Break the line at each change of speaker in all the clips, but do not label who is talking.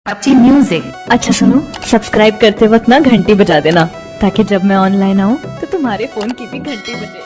PUBG music.
अच्छा सुनो, subscribe करते वक्त ना घंटी बजा देना ताकि जब मैं ऑनलाइन आऊँ तो तुम्हारे फोन की भी घंटी बजे।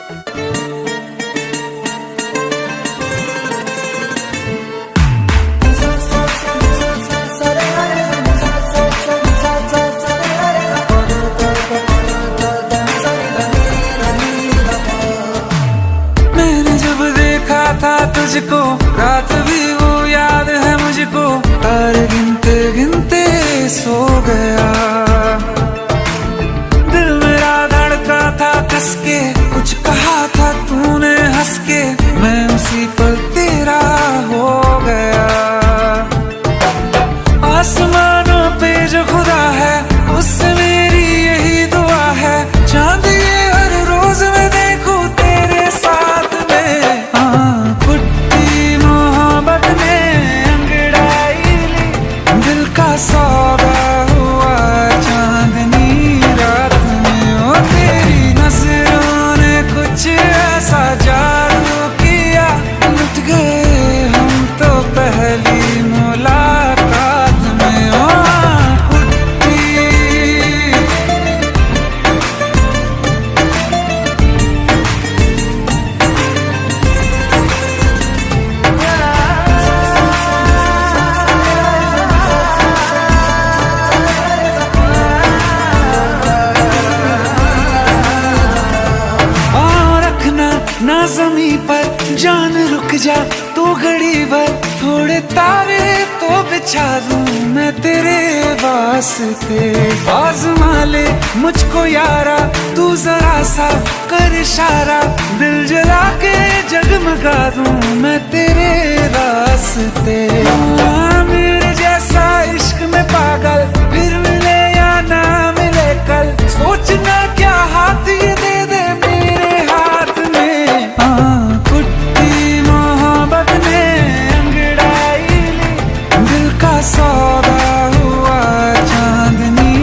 मैंने जब देखा था तुझको, रात भी वो याद है मुझको, तारे गिनते गिनते सो गया। दिल मेरा धड़का था कस के, कुछ कहा था तूने हंस के, मैं उसी पल तेरा हो गया। आसमानों पे जो खुदा है उससे मेरी यही दुआ है, चांद ये हर रोज मैं देखूं तेरे साथ में। पुट्टी मोहब्बत ने अंगड़ाई ली, दिल का सौदा हुआ चांदनी रात में। ओ तेरी नजरों ने कुछ ऐसा जादू किया, लुट गए हम तो पहली मुलाकात में। ओ पुट्टी और रखना ना जमी पर जान, रुक जा तू घड़ी भर, थोड़े तारे तो बिछा दूं मैं तेरे वास्ते। आज़मा ले मुझको यारा, तू जरा सा कर इशारा, दिल जला के जगमगा दूं मैं तेरे रास्ते। मेरे जैसा इश्क में पागल फिर मिले या ना मिले कल, सोचना क्या हाथ ये दे दे मेरे हाथ में। पुट्टी मोहब्बत ने अंगड़ाई ली, दिल का सौदा हुआ चांदनी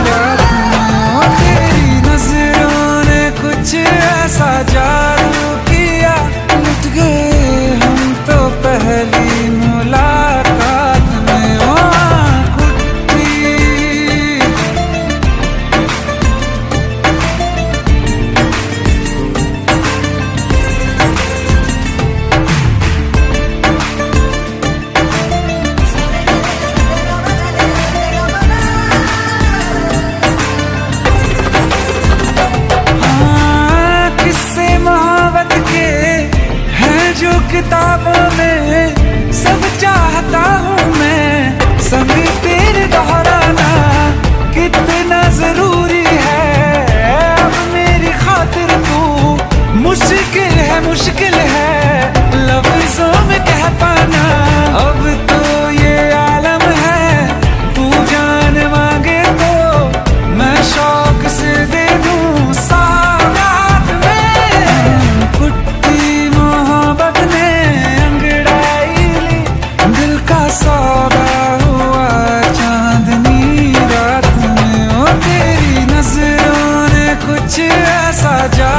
रात में। ओ तेरी नजरों ने कुछ ऐसा जादू किया, लुट गए हम तो पहली मुलाकात में। ओ पुट्टी किस्से मोहब्बत के हैं जो किताबों में, सब चाहता हूँ मैं संग तेरे दोहराना, कितना जरूरी है अब मेरी खातिर तू, मुश्किल है लफ्जों में कह पाना। अब तो ये आलम है, तू जान मांगे तो मैं शौक से दे दूं सौगात में। पुट्टी मोहब्बत ने अंगड़ाई ली, दिल का सौदा हुआ चांदनी रात में। ओ तेरी नजरों ने कुछ ऐसा जा